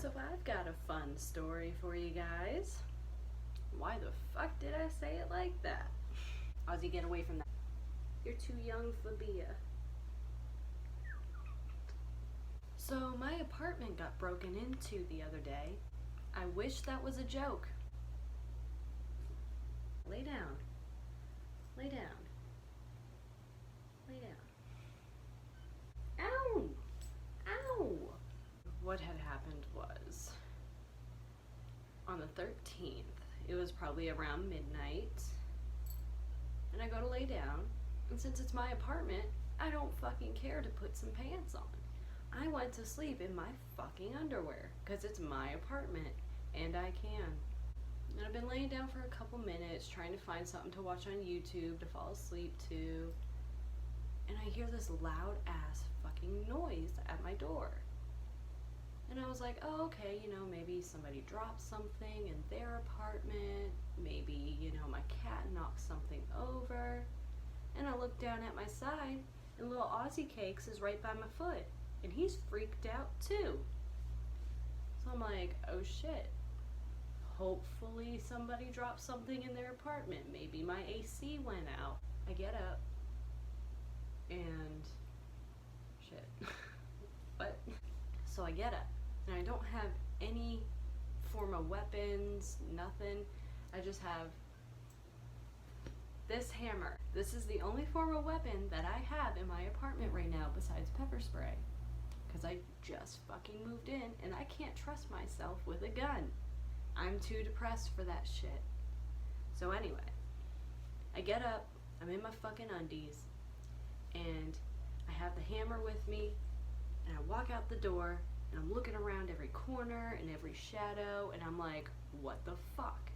So I've got a fun story for you guys. Why the fuck did I say it like that? Ozzy, get away from that. You're too young for beer. So my apartment got broken into the other day. I wish that was a joke. Lay down. Lay down. Lay down. Ow! Ow! What had happened was, on the 13th, it was probably around midnight, and I go to lay down, and since it's my apartment, I don't fucking care to put some pants on. I went to sleep in my fucking underwear, because it's my apartment, and I can. And I've been laying down for a couple minutes, trying to find something to watch on YouTube to fall asleep to, and I hear this loud ass fucking noise at my door. And I was like, oh, okay, maybe somebody dropped something in their apartment, maybe, my cat knocked something over. And I look down at my side, and little Aussie Cakes is right by my foot, and he's freaked out too. So I'm like, oh shit. Hopefully somebody dropped something in their apartment. Maybe my AC went out. I get up, and shit. What? So I get up, and I don't have any form of weapons, nothing. I just have this hammer. This is the only form of weapon that I have in my apartment right now besides pepper spray. Because I just fucking moved in, and I can't trust myself with a gun. I'm too depressed for that shit. So anyway, I get up, I'm in my fucking undies, and I have the hammer with me, and I walk out the door, and I'm looking around every corner and every shadow, and I'm like, what the fuck?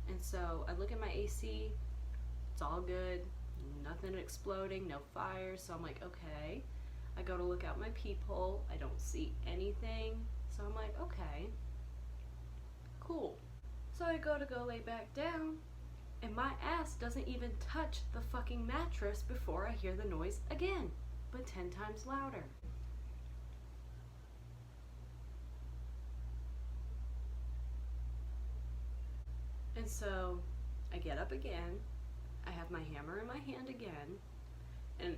And so I look at my AC, it's all good, nothing exploding, no fires, so I'm like, okay. I go to look out my peephole, I don't see anything, so I'm like, okay, cool. So I go lay back down, and my ass doesn't even touch the fucking mattress before I hear the noise again, but 10 times louder. And so I get up again, I have my hammer in my hand again, and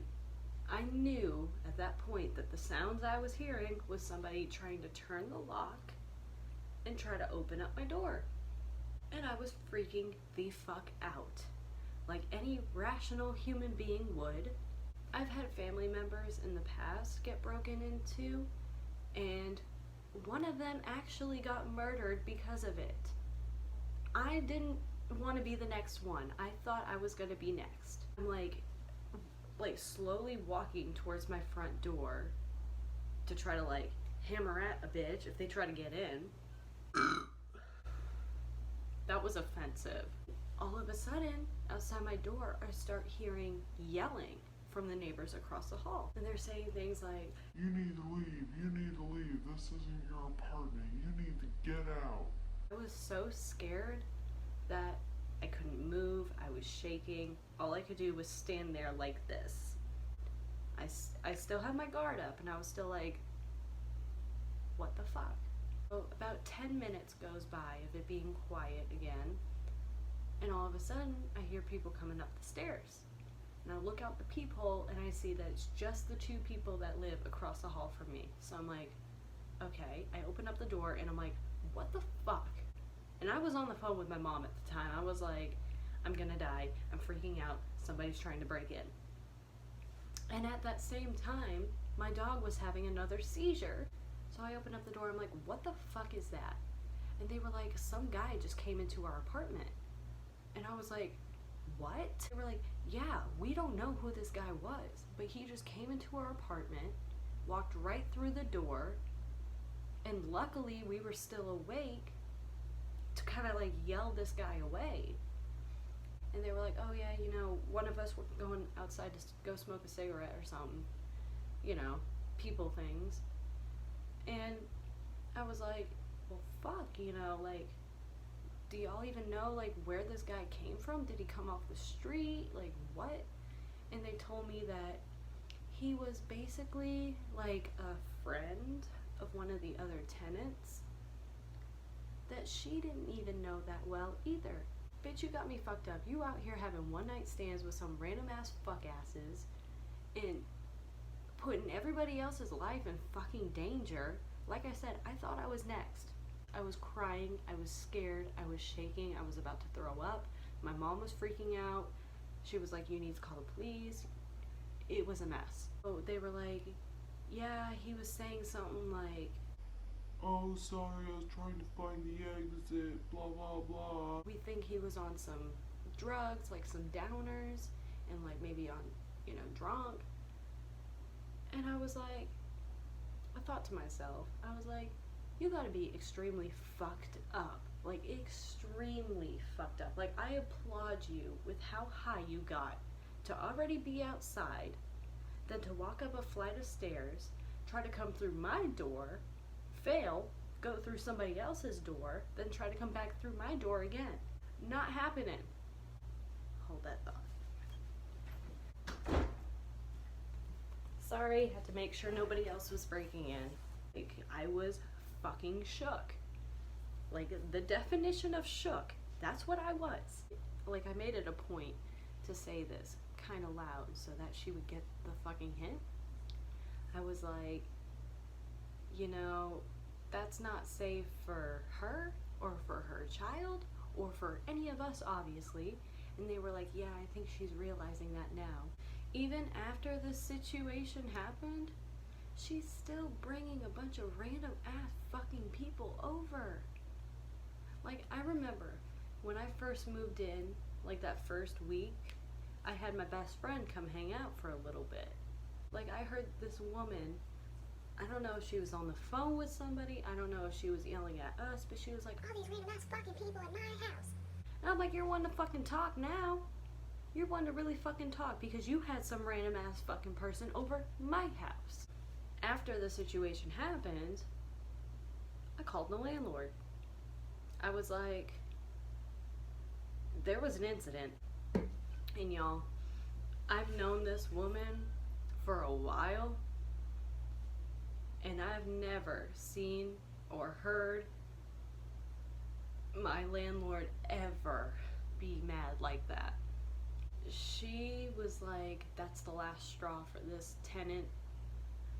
I knew at that point that the sounds I was hearing was somebody trying to turn the lock and try to open up my door. And I was freaking the fuck out, like any rational human being would. I've had family members in the past get broken into, and one of them actually got murdered because of it. I didn't want to be the next one. I thought I was going to be next. I'm like slowly walking towards my front door to try to hammer at a bitch if they try to get in. That was offensive. All of a sudden, outside my door, I start hearing yelling from the neighbors across the hall. And they're saying things like, "You need to leave, you need to leave, this isn't your apartment, you need to get out." I was so scared that I couldn't move, I was shaking. All I could do was stand there like this. I still had my guard up, and I was still like, what the fuck? So about 10 minutes goes by of it being quiet again, and all of a sudden I hear people coming up the stairs. And I look out the peephole, and I see that it's just the 2 people that live across the hall from me. So I'm like, okay. I open up the door, and I'm like, what the fuck? And I was on the phone with my mom at the time. I was like, I'm gonna die, I'm freaking out, somebody's trying to break in. And at that same time, my dog was having another seizure. So I opened up the door, I'm like, what the fuck is that? And they were like, some guy just came into our apartment. And I was like, what? They were like, yeah, we don't know who this guy was, but he just came into our apartment, walked right through the door, and luckily we were still awake to kind of yell this guy away. And they were like, oh yeah, one of us were going outside to go smoke a cigarette or something, people things. And I was like, well fuck, do y'all even know where this guy came from? Did he come off the street? What? And they told me that he was basically a friend of one of the other tenants that she didn't even know that well either. Bitch, you got me fucked up. You out here having one night stands with some random ass fuck asses and putting everybody else's life in fucking danger. Like I said, I thought I was next. I was crying, I was scared, I was shaking, I was about to throw up. My mom was freaking out. She was like, you need to call the police. It was a mess. So they were like, yeah, he was saying something like, oh, sorry, I was trying to find the exit, blah, blah, blah. we think he was on some drugs, like some downers, and like maybe on, drunk. And I was like, I thought to myself, I was like, you gotta be extremely fucked up. Like, extremely fucked up. Like, I applaud you with how high you got to already be outside, then to walk up a flight of stairs, try to come through my door, fail, go through somebody else's door, then try to come back through my door again. Not happening. Hold that thought. Sorry, had to make sure nobody else was breaking in. Like, I was fucking shook. Like, the definition of shook, that's what I was. Like, I made it a point to say this kind of loud so that she would get the fucking hint. I was like, that's not safe for her or for her child or for any of us, obviously. And they were like, yeah, I think she's realizing that now. Even after this situation happened, she's still bringing a bunch of random ass fucking people over. Like, I remember when I first moved in, like that first week, I had my best friend come hang out for a little bit. Like, I heard this woman, I don't know if she was on the phone with somebody, I don't know if she was yelling at us, but she was like, all these random ass fucking people at my house. And I'm like, you're one to fucking talk now. You're one to really fucking talk because you had some random ass fucking person over my house. After the situation happened, I called the landlord. I was like, there was an incident. And y'all, I've known this woman for a while, and I've never seen or heard my landlord ever be mad like that. She was like, that's the last straw for this tenant.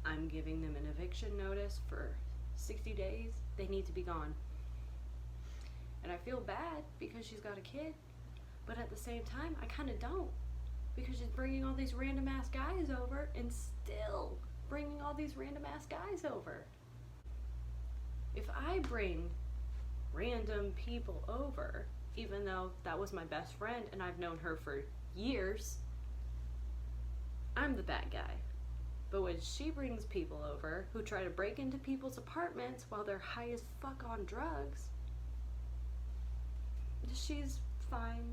I'm giving them an eviction notice for 60 days. They need to be gone. And I feel bad because she's got a kid, but at the same time, I kind of don't, because she's bringing all these random ass guys over and still bringing all these random ass guys over. If I bring random people over, even though that was my best friend and I've known her for years, I'm the bad guy. But when she brings people over who try to break into people's apartments while they're high as fuck on drugs, she's fine,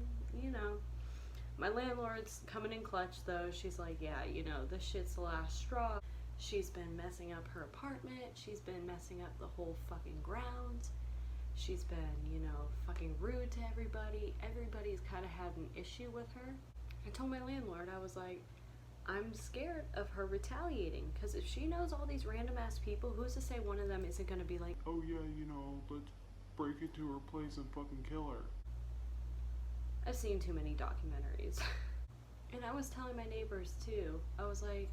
My landlord's coming in clutch though. She's like, yeah, this shit's the last straw. She's been messing up her apartment. She's been messing up the whole fucking grounds. She's been, fucking rude to everybody. Everybody's kind of had an issue with her. I told my landlord, I was like, I'm scared of her retaliating, because if she knows all these random ass people, who's to say one of them isn't going to be like, oh yeah, let's break into her place and fucking kill her. I've seen too many documentaries. And I was telling my neighbors too, I was like,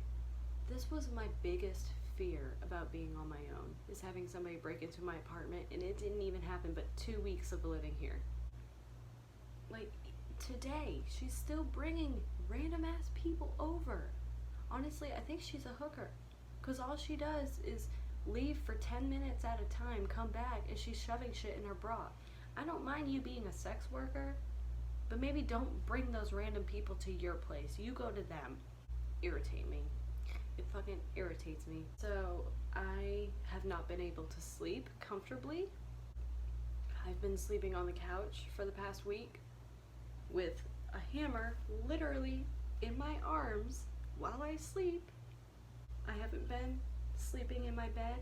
this was my biggest fear about being on my own, is having somebody break into my apartment, and it didn't even happen but 2 weeks of living here. Like, today, she's still bringing random ass people over. Honestly, I think she's a hooker, because all she does is leave for 10 minutes at a time, come back, and she's shoving shit in her bra. I don't mind you being a sex worker, but maybe don't bring those random people to your place. You go to them. Irritate me. It fucking irritates me. So I have not been able to sleep comfortably. I've been sleeping on the couch for the past week with a hammer literally in my arms while I sleep. I haven't been sleeping in my bed.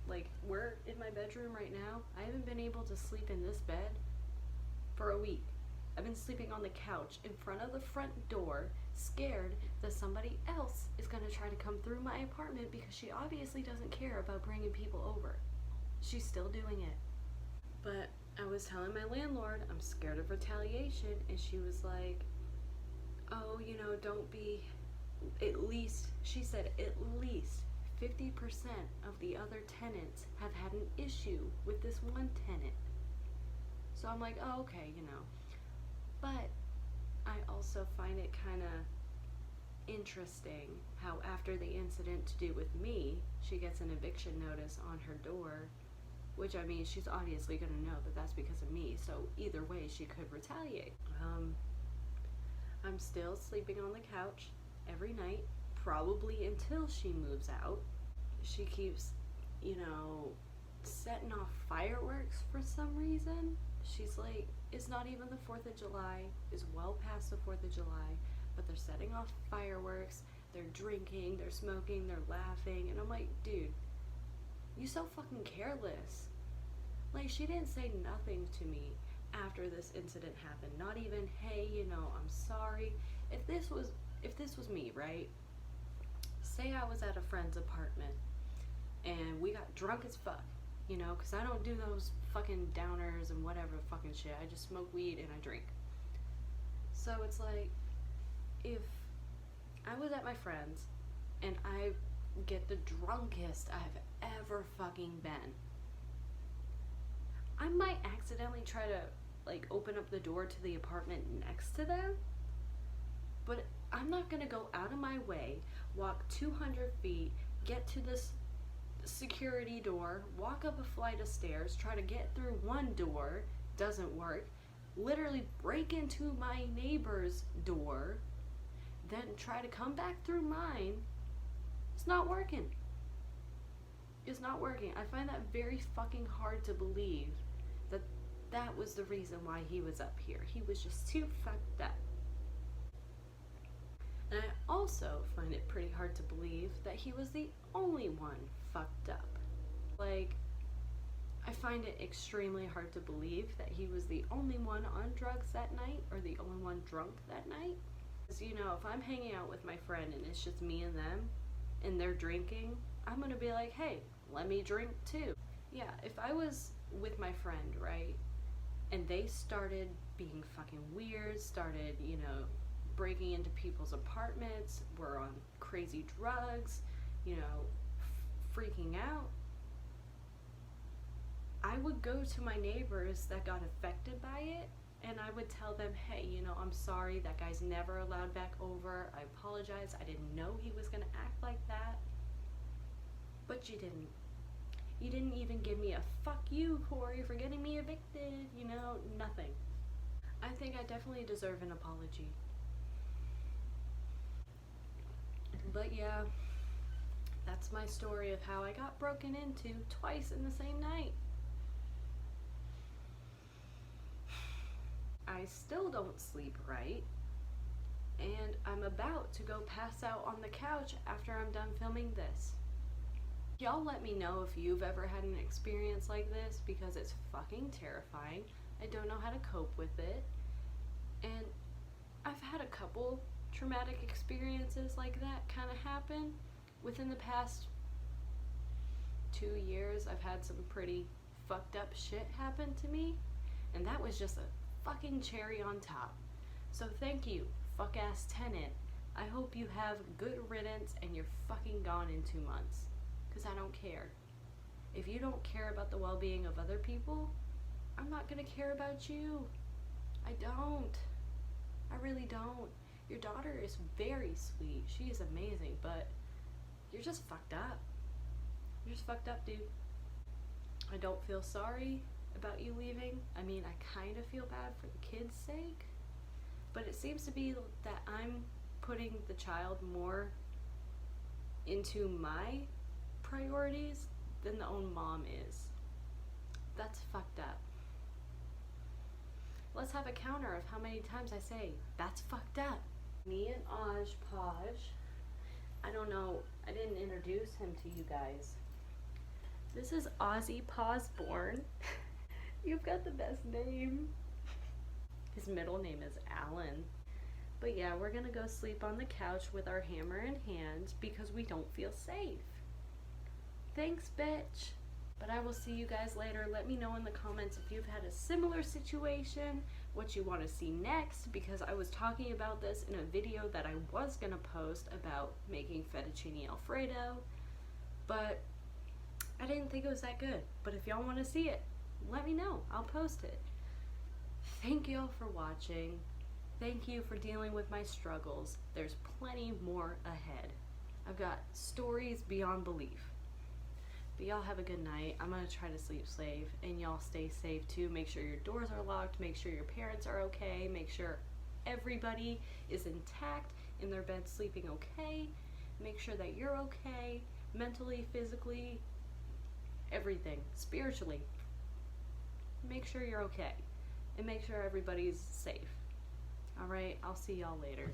Like, we're in my bedroom right now. I haven't been able to sleep in this bed for a week. I've been sleeping on the couch in front of the front door, scared that somebody else is going to try to come through my apartment, because she obviously doesn't care about bringing people over. She's still doing it. But I was telling my landlord I'm scared of retaliation, and she was like, oh, don't be, at least, she said, at least 50% of the other tenants have had an issue with this one tenant. So I'm like, oh, okay, But I also find it kind of interesting how after the incident to do with me, she gets an eviction notice on her door, which, I mean, she's obviously going to know that that's because of me, so either way she could retaliate. I'm still sleeping on the couch every night, probably until she moves out. She keeps, setting off fireworks for some reason. She's like, it's not even the 4th of July, it's well past the 4th of July, but they're setting off fireworks, they're drinking, they're smoking, they're laughing, and I'm like, dude, you so fucking careless. Like, she didn't say nothing to me after this incident happened. Not even, hey, I'm sorry. If this was me, right? Say I was at a friend's apartment and we got drunk as fuck, because I don't do those fucking downers and whatever fucking shit. I just smoke weed and I drink. So it's like, if I was at my friend's and I get the drunkest I've ever fucking been, I might accidentally try to open up the door to the apartment next to them, but I'm not gonna go out of my way, walk 200 feet, get to this security door, walk up a flight of stairs, try to get through one door, doesn't work, literally break into my neighbor's door, then try to come back through mine. It's not working. It's not working. I find that very fucking hard to believe that was the reason why he was up here. He was just too fucked up. And I also find it pretty hard to believe that he was the only one fucked up. I find it extremely hard to believe that he was the only one on drugs that night, or the only one drunk that night. Because, if I'm hanging out with my friend and it's just me and them, and they're drinking, I'm gonna be like, hey, let me drink too. Yeah, if I was with my friend, right, and they started being fucking weird, started, breaking into people's apartments, were on crazy drugs, freaking out, I would go to my neighbors that got affected by it, and I would tell them, hey, I'm sorry, that guy's never allowed back over, I apologize, I didn't know he was gonna act like that. But you didn't. You didn't even give me a fuck you, Corey, for getting me evicted, nothing. I think I definitely deserve an apology. But yeah, that's my story of how I got broken into twice in the same night. I still don't sleep right, and I'm about to go pass out on the couch after I'm done filming this. Y'all let me know if you've ever had an experience like this, because it's fucking terrifying. I don't know how to cope with it. And I've had a couple traumatic experiences like that kind of happen. Within the past 2 years, I've had some pretty fucked up shit happen to me. And that was just a fucking cherry on top. So thank you, fuck ass tenant. I hope you have good riddance and you're fucking gone in 2 months. Because I don't care. If you don't care about the well-being of other people, I'm not gonna care about you. I don't. I really don't. Your daughter is very sweet. She is amazing, but you're just fucked up. You're just fucked up, dude. I don't feel sorry about you leaving. I mean, I kind of feel bad for the kid's sake, but it seems to be that I'm putting the child more into my priorities than the own mom is. That's fucked up. Let's have a counter of how many times I say, that's fucked up. Me and Paj. I don't know, I didn't introduce him to you guys. This is Ozzy Posborn. You've got the best name. His middle name is Alan. But yeah, we're gonna go sleep on the couch with our hammer in hand because we don't feel safe. Thanks, bitch. But I will see you guys later. Let me know in the comments if you've had a similar situation, what you want to see next, because I was talking about this in a video that I was going to post about making fettuccine alfredo, but I didn't think it was that good. But if y'all want to see it, let me know. I'll post it. Thank y'all for watching. Thank you for dealing with my struggles. There's plenty more ahead. I've got stories beyond belief. But y'all have a good night. I'm going to try to sleep safe, and y'all stay safe too. Make sure your doors are locked. Make sure your parents are okay. Make sure everybody is intact in their bed sleeping okay. Make sure that you're okay, mentally, physically, everything, spiritually. Make sure you're okay, and make sure everybody's safe. Alright, I'll see y'all later.